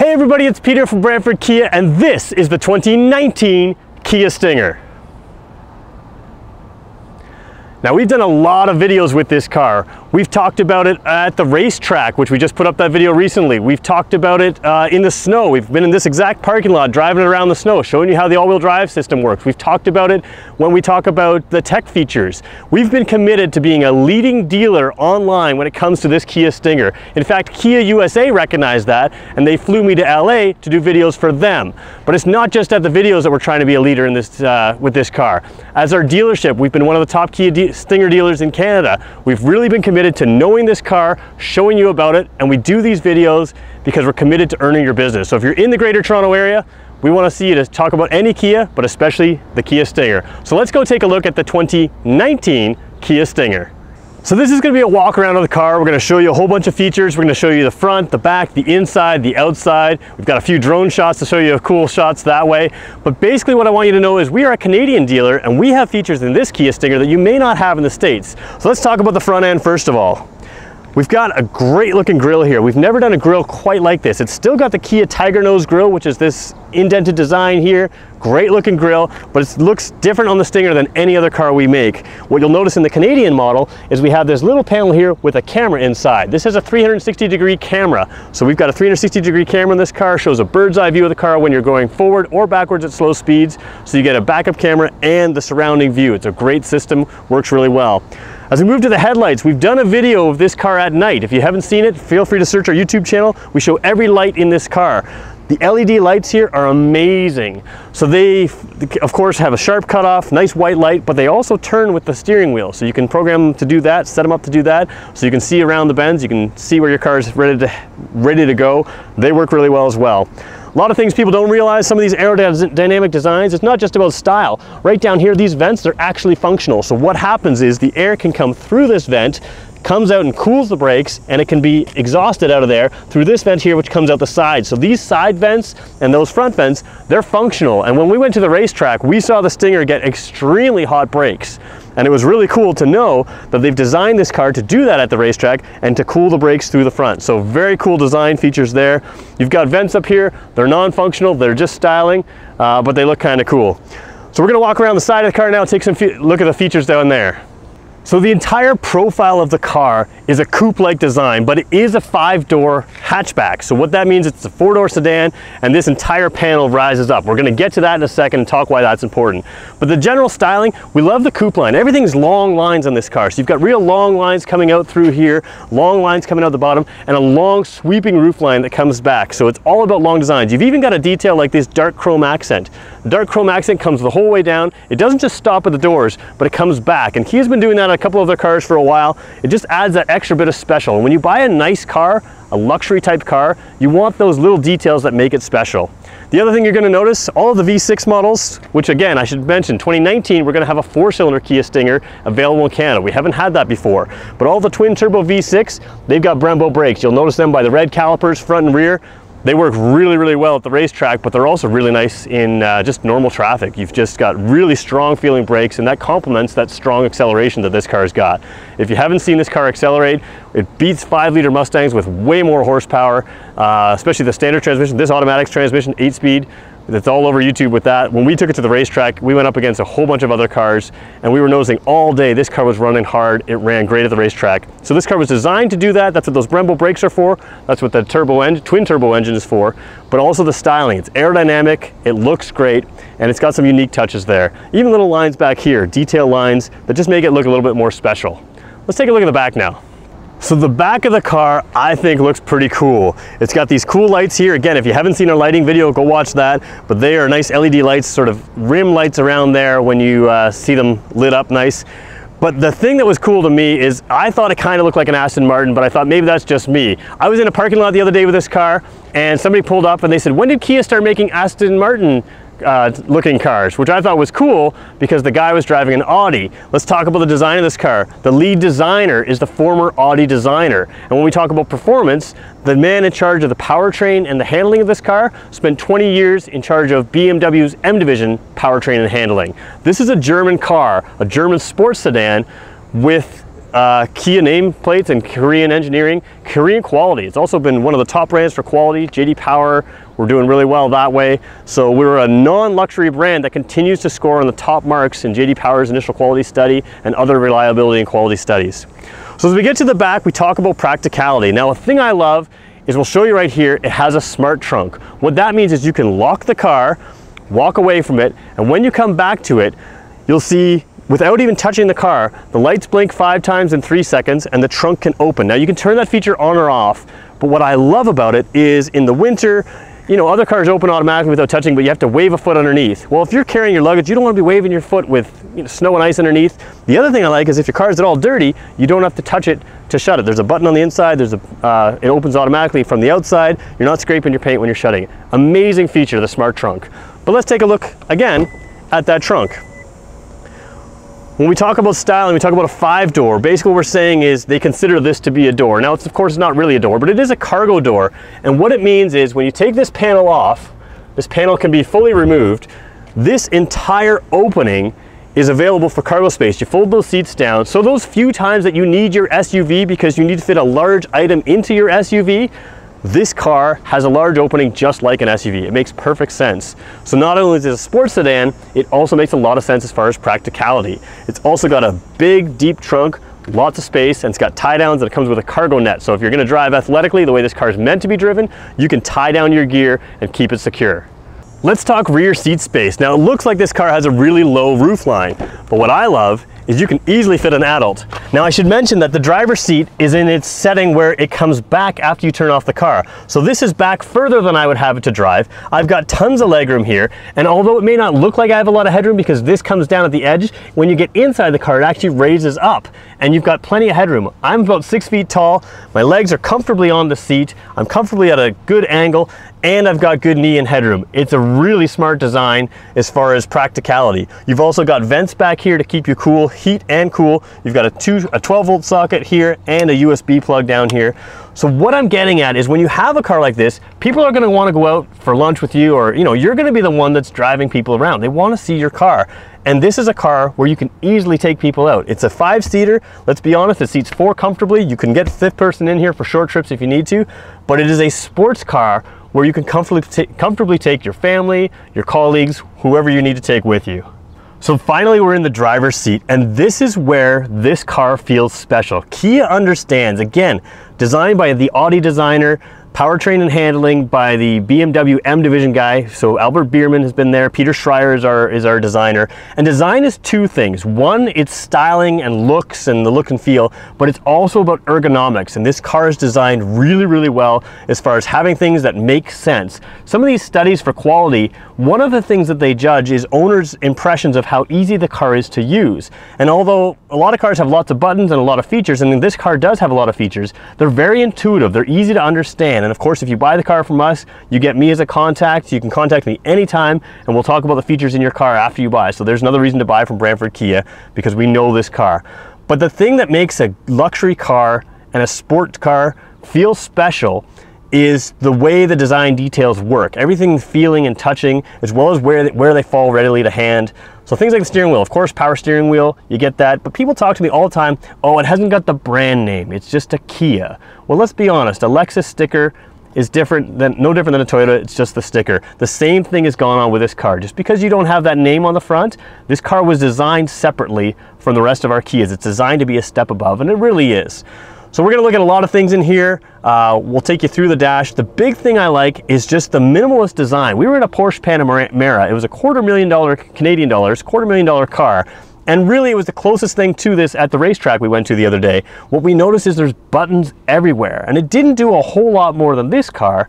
Hey everybody, it's Peter from Brantford Kia, and this is the 2019 Kia Stinger. Now, we've done a lot of videos with this car. We've talked about it at the racetrack, which we just put up that video recently. We've talked about it in the snow. We've been in this exact parking lot driving it around the snow, showing you how the all-wheel drive system works. We've talked about it when we talk about the tech features. We've been committed to being a leading dealer online when it comes to this Kia Stinger. In fact, Kia USA recognized that, and they flew me to LA to do videos for them. But it's not just at the videos that we're trying to be a leader in this with this car. As our dealership, we've been one of the top Kia Stinger dealers in Canada. We've really been committed to knowing this car, showing you about it, and we do these videos because we're committed to earning your business. So if you're in the Greater Toronto area, we want to see you to talk about any Kia, but especially the Kia Stinger. So let's go take a look at the 2019 Kia Stinger. So this is going to be a walk around of the car. We're going to show you a whole bunch of features. We're going to show you the front, the back, the inside, the outside. We've got a few drone shots to show you cool shots that way. But basically what I want you to know is we are a Canadian dealer and we have features in this Kia Stinger that you may not have in the States. So let's talk about the front end first of all. We've got a great looking grille here. We've never done a grille quite like this. It's still got the Kia Tiger Nose grille, which is this indented design here. Great looking grille, but it looks different on the Stinger than any other car we make. What you'll notice in the Canadian model is we have this little panel here with a camera inside. This has a 360-degree camera. So we've got a 360-degree camera in this car, shows a bird's eye view of the car when you're going forward or backwards at slow speeds. So you get a backup camera and the surrounding view. It's a great system, works really well. As we move to the headlights, we've done a video of this car at night. If you haven't seen it, feel free to search our YouTube channel. We show every light in this car. The LED lights here are amazing. So they, of course, have a sharp cutoff, nice white light, but they also turn with the steering wheel. So you can program them to do that, set them up to do that. So you can see around the bends, you can see where your car is ready to go. They work really well as well. A lot of things people don't realize, some of these aerodynamic designs, it's not just about style. Right down here, these vents, they're actually functional. So what happens is the air can come through this vent, comes out and cools the brakes, and it can be exhausted out of there through this vent here, which comes out the side. So these side vents and those front vents, they're functional. And when we went to the racetrack, we saw the Stinger get extremely hot brakes. And it was really cool to know that they've designed this car to do that at the racetrack and to cool the brakes through the front. So very cool design features there. You've got vents up here. They're non-functional. They're just styling, but they look kind of cool. So we're going to walk around the side of the car now, take some look at the features down there. So the entire profile of the car is a coupe-like design, but it is a 5-door hatchback. So what that means, it's a 4-door sedan, and this entire panel rises up. We're gonna get to that in a second and talk why that's important. But the general styling, we love the coupe line. Everything's long lines on this car. So you've got real long lines coming out through here, long lines coming out the bottom, and a long sweeping roof line that comes back. So it's all about long designs. You've even got a detail like this dark chrome accent. The dark chrome accent comes the whole way down. It doesn't just stop at the doors, but it comes back. And Kia's been doing that on a couple of their cars for a while. It just adds that extra bit of special. And when you buy a nice car, a luxury type car, you want those little details that make it special. The other thing you're going to notice, all of the V6 models, which again, I should mention, 2019, we're going to have a 4-cylinder Kia Stinger available in Canada. We haven't had that before. But all the twin turbo V6, they've got Brembo brakes. You'll notice them by the red calipers, front and rear. They work really, really well at the racetrack, but they're also really nice in just normal traffic. You've just got really strong feeling brakes, and that complements that strong acceleration that this car's got. If you haven't seen this car accelerate, it beats 5-liter Mustangs with way more horsepower, especially the standard transmission. This automatic transmission, 8-speed, that's all over YouTube with that. When we took it to the racetrack, we went up against a whole bunch of other cars, and we were noticing all day this car was running hard. It ran great at the racetrack. So this car was designed to do that. That's what those Brembo brakes are for. That's what the twin turbo engine is for. But also the styling. It's aerodynamic, it looks great, and it's got some unique touches there. Even little lines back here, detail lines that just make it look a little bit more special. Let's take a look at the back now. So the back of the car, I think, looks pretty cool. It's got these cool lights here. Again, if you haven't seen our lighting video, go watch that. But they are nice LED lights, sort of rim lights around there when you see them lit up nice. But the thing that was cool to me is I thought it kind of looked like an Aston Martin, but I thought maybe that's just me. I was in a parking lot the other day with this car, and somebody pulled up and they said, when did Kia start making Aston Martin looking cars, which I thought was cool because the guy was driving an Audi. Let's talk about the design of this car. The lead designer is the former Audi designer. And when we talk about performance, the man in charge of the powertrain and the handling of this car spent 20 years in charge of BMW's M Division powertrain and handling. This is a German car, a German sports sedan with Kia nameplates and Korean engineering, Korean quality. It's also been one of the top brands for quality. JD Power, we're doing really well that way. So we're a non-luxury brand that continues to score on the top marks in JD Power's initial quality study and other reliability and quality studies. So as we get to the back, we talk about practicality. Now, a thing I love is, we'll show you right here, it has a smart trunk. What that means is you can lock the car, walk away from it, and when you come back to it, you'll see, without even touching the car, the lights blink 5 times in 3 seconds and the trunk can open. Now you can turn that feature on or off, but what I love about it is in the winter, you know, other cars open automatically without touching, but you have to wave a foot underneath. Well, if you're carrying your luggage, you don't want to be waving your foot with, you know, snow and ice underneath. The other thing I like is if your car is at all dirty, you don't have to touch it to shut it. There's a button on the inside, it opens automatically from the outside. You're not scraping your paint when you're shutting it. Amazing feature, the smart trunk. But let's take a look again at that trunk. When we talk about styling, we talk about a 5-door. Basically what we're saying is they consider this to be a door. Now, it's, of course, not really a door, but it is a cargo door. And what it means is when you take this panel off, this panel can be fully removed. This entire opening is available for cargo space. You fold those seats down. So those few times that you need your SUV because you need to fit a large item into your SUV, this car has a large opening just like an SUV. It makes perfect sense. So not only is it a sports sedan, it also makes a lot of sense as far as practicality. It's also got a big, deep trunk, lots of space, and it's got tie downs, and it comes with a cargo net. So if you're gonna drive athletically the way this car is meant to be driven, you can tie down your gear and keep it secure. Let's talk rear seat space. Now, it looks like this car has a really low roof line, but what I love is you can easily fit an adult. Now, I should mention that the driver's seat is in its setting where it comes back after you turn off the car. So this is back further than I would have it to drive. I've got tons of legroom here, and although it may not look like I have a lot of headroom because this comes down at the edge, when you get inside the car, it actually raises up, and you've got plenty of headroom. I'm about 6 feet tall, my legs are comfortably on the seat, I'm comfortably at a good angle, and I've got good knee and headroom. It's a really smart design as far as practicality. You've also got vents back here to keep you cool, heat and cool. You've got a 12-volt socket here and a USB plug down here. So what I'm getting at is when you have a car like this, people are gonna wanna go out for lunch with you, or you're gonna be the one that's driving people around. They wanna see your car. And this is a car where you can easily take people out. It's a 5-seater. Let's be honest, it seats 4 comfortably. You can get 5th person in here for short trips if you need to, but it is a sports car where you can comfortably take your family, your colleagues, whoever you need to take with you. So finally, we're in the driver's seat, and this is where this car feels special. Kia understands, again, designed by the Audi designer, powertrain and handling by the BMW M division guy. So Albert Biermann has been there. Peter Schreier is our designer. And design is 2 things. One, it's styling and looks and the look and feel, but it's also about ergonomics. And this car is designed really, really well as far as having things that make sense. Some of these studies for quality, one of the things that they judge is owners' impressions of how easy the car is to use. And although a lot of cars have lots of buttons and a lot of features, and this car does have a lot of features, they're very intuitive, they're easy to understand. And of course, if you buy the car from us, you get me as a contact. You can contact me anytime, and we'll talk about the features in your car after you buy. So there's another reason to buy from Brantford Kia, because we know this car. But the thing that makes a luxury car and a sport car feel special is the way the design details work. Everything feeling and touching, as well as where they fall readily to hand. So things like the steering wheel, of course, power steering wheel, you get that. But people talk to me all the time, oh, it hasn't got the brand name, it's just a Kia. Well, let's be honest, a Lexus sticker is no different than a Toyota, it's just the sticker. The same thing has gone on with this car. Just because you don't have that name on the front, this car was designed separately from the rest of our Kias. It's designed to be a step above, and it really is. So we're gonna look at a lot of things in here. We'll take you through the dash. The big thing I like is just the minimalist design. We were in a Porsche Panamera. It was a $250,000 Canadian dollars, $250,000 car. And really it was the closest thing to this at the racetrack we went to the other day. What we noticed is there's buttons everywhere. And it didn't do a whole lot more than this car,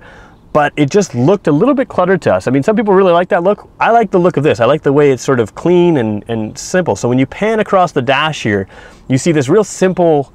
but it just looked a little bit cluttered to us. I mean, some people really like that look. I like the look of this. I like the way it's sort of clean and simple. So when you pan across the dash here, you see this real simple,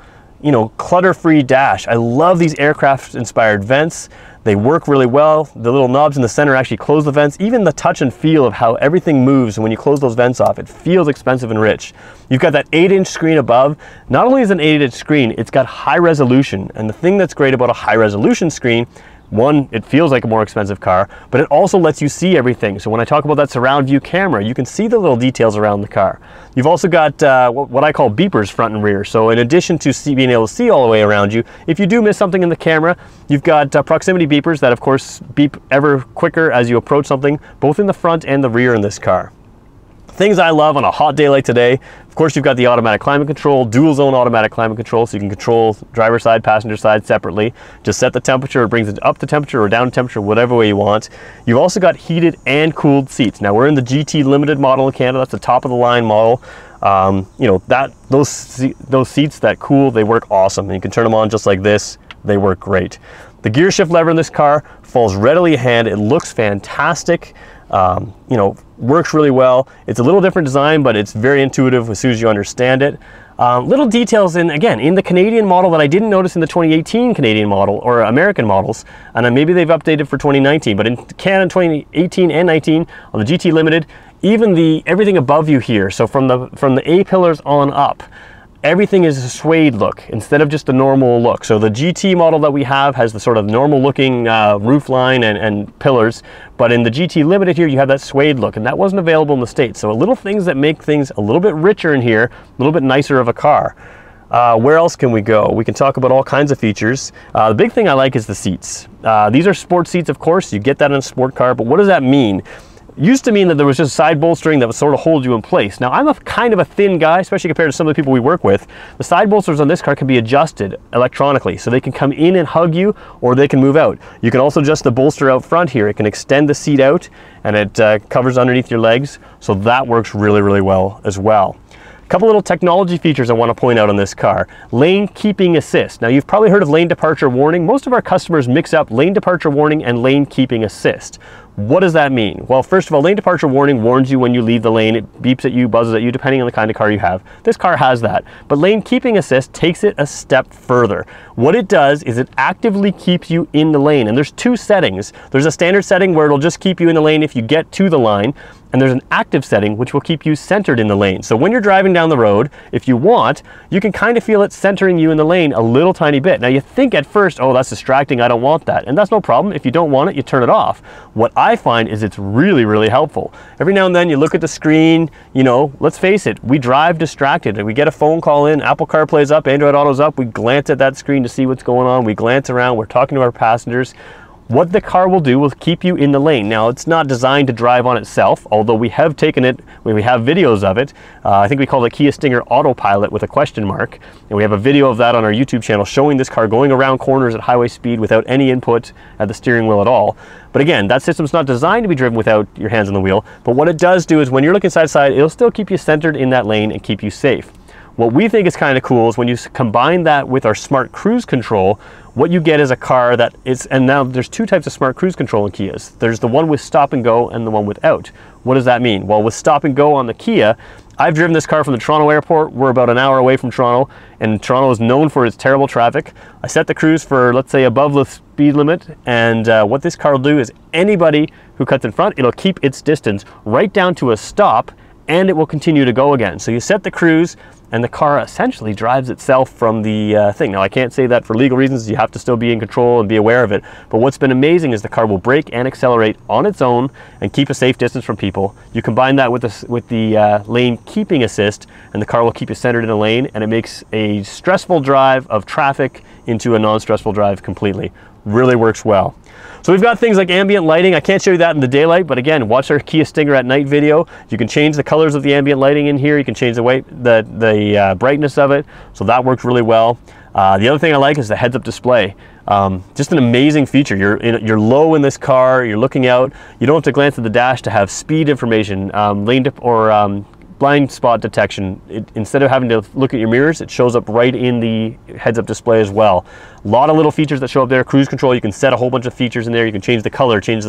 clutter-free dash. I love these aircraft-inspired vents. They work really well. The little knobs in the center actually close the vents. Even the touch and feel of how everything moves when you close those vents off, it feels expensive and rich. You've got that 8-inch screen above. Not only is it an 8-inch screen, it's got high resolution. And the thing that's great about a high resolution screen, One, it feels like a more expensive car, but it also lets you see everything. So when I talk about that surround view camera, you can see the little details around the car. You've also got what I call beepers front and rear. So in addition to being able to see all the way around you, if you do miss something in the camera, you've got proximity beepers that of course beep ever quicker as you approach something, both in the front and the rear in this car. Things I love on a hot day like today, of course you've got the automatic climate control, dual zone automatic climate control, so you can control driver side, passenger side separately. Just set the temperature, it brings it up to temperature or down temperature, whatever way you want. You've also got heated and cooled seats. Now we're in the GT Limited model in Canada, that's the top of the line model. You know, those seats that cool, they work awesome. And you can turn them on just like this, they work great. The gear shift lever in this car falls readily in hand, it looks fantastic. You know, works really well. It's a little different design, but it's very intuitive as soon as you understand it. Little details in the Canadian model that I didn't notice in the 2018 Canadian model or American models, and then maybe they've updated for 2019, but in Canada 2018 and 19 on the GT Limited, even everything above you here, so from the A pillars on up, everything is a suede look instead of just a normal look. So the GT model that we have has the sort of normal looking roof line and pillars, but in the GT Limited here you have that suede look, and that wasn't available in the States. So little things that make things a little bit richer in here, a little bit nicer of a car. Where else can we go? We can talk about all kinds of features. The big thing I like is the seats. These are sport seats, of course. You get that in a sport car, but what does that mean? Used to mean that there was just side bolstering that would sort of hold you in place. Now I'm a kind of a thin guy, especially compared to some of the people we work with. The side bolsters on this car can be adjusted electronically, so they can come in and hug you, or they can move out. You can also adjust the bolster out front here. It can extend the seat out, and it covers underneath your legs, so that works really, really well as well. A couple little technology features I want to point out on this car. Lane keeping assist. Now you've probably heard of lane departure warning. Most of our customers mix up lane departure warning and lane keeping assist. What does that mean? Well, first of all, lane departure warning warns you when you leave the lane. It beeps at you, buzzes at you, depending on the kind of car you have. This car has that. But lane keeping assist takes it a step further. What it does is it actively keeps you in the lane. And there's two settings. There's a standard setting where it'll just keep you in the lane if you get to the line. And there's an active setting which will keep you centered in the lane. So when you're driving down the road, if you want, you can kind of feel it centering you in the lane a little tiny bit. Now you think at first, oh, that's distracting, I don't want that. And that's no problem. If you don't want it, you turn it off. What I find is it's really, really helpful. Every now and then you look at the screen, you know, let's face it, we drive distracted and we get a phone call in, Apple CarPlay's up, Android Auto's up, we glance at that screen to see what's going on, we glance around, we're talking to our passengers. What the car will do will keep you in the lane. Now, it's not designed to drive on itself, although we have taken it, we have videos of it. I think we call it Kia Stinger Autopilot with a question mark. And we have a video of that on our YouTube channel showing this car going around corners at highway speed without any input at the steering wheel at all. But again, that system's not designed to be driven without your hands on the wheel. But what it does do is when you're looking side to side, it'll still keep you centered in that lane and keep you safe. What we think is kind of cool is when you combine that with our smart cruise control, what you get is a car that is, and now there's two types of smart cruise control in Kias. There's the one with stop and go and the one without. What does that mean? Well, with stop and go on the Kia, I've driven this car from the Toronto airport. We're about an hour away from Toronto, and Toronto is known for its terrible traffic. I set the cruise for, let's say, above the speed limit, and what this car will do is anybody who cuts in front, it'll keep its distance right down to a stop, and it will continue to go again. So you set the cruise, and the car essentially drives itself from the thing. Now, I can't say that for legal reasons. You have to still be in control and be aware of it. But what's been amazing is the car will brake and accelerate on its own and keep a safe distance from people. You combine that with the lane keeping assist, and the car will keep you centered in a lane, and it makes a stressful drive of traffic into a non-stressful drive completely. Really works well. So we've got things like ambient lighting. I can't show you that in the daylight, but again, watch our Kia Stinger at night video. You can change the colors of the ambient lighting in here. You can change the brightness of it. So that works really well. The other thing I like is the heads-up display. Just an amazing feature. You're low in this car. You're looking out. You don't have to glance at the dash to have speed information, lane dip or blind spot detection. Instead of having to look at your mirrors, it shows up right in the heads-up display as well. A lot of little features that show up there. Cruise control, you can set a whole bunch of features in there. You can change the color, change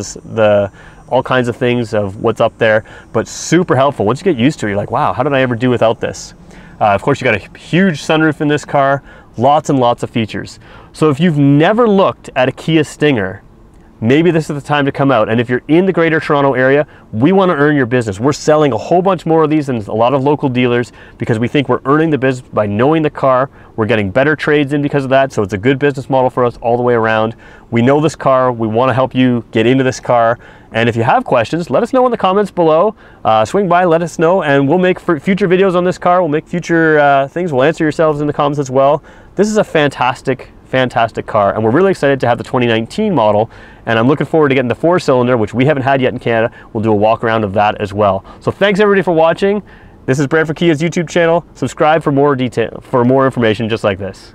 all kinds of things of what's up there, but super helpful. Once you get used to it, you're like, wow, how did I ever do without this? Of course, you got a huge sunroof in this car, lots and lots of features. So if you've never looked at a Kia Stinger, maybe this is the time to come out. And if you're in the Greater Toronto area, we want to earn your business. We're selling a whole bunch more of these than a lot of local dealers because we think we're earning the business by knowing the car. We're getting better trades in because of that, so it's a good business model for us all the way around. We know this car. We want to help you get into this car. And if you have questions, let us know in the comments below. Swing by, let us know, and we'll make future videos on this car. We'll make future things. We'll answer yourselves in the comments as well. This is a fantastic car, and we're really excited to have the 2019 model, and I'm looking forward to getting the 4-cylinder, which we haven't had yet in Canada. We'll do a walk around of that as well. So thanks everybody for watching. This is Brantford Kia's YouTube channel. Subscribe for more information just like this.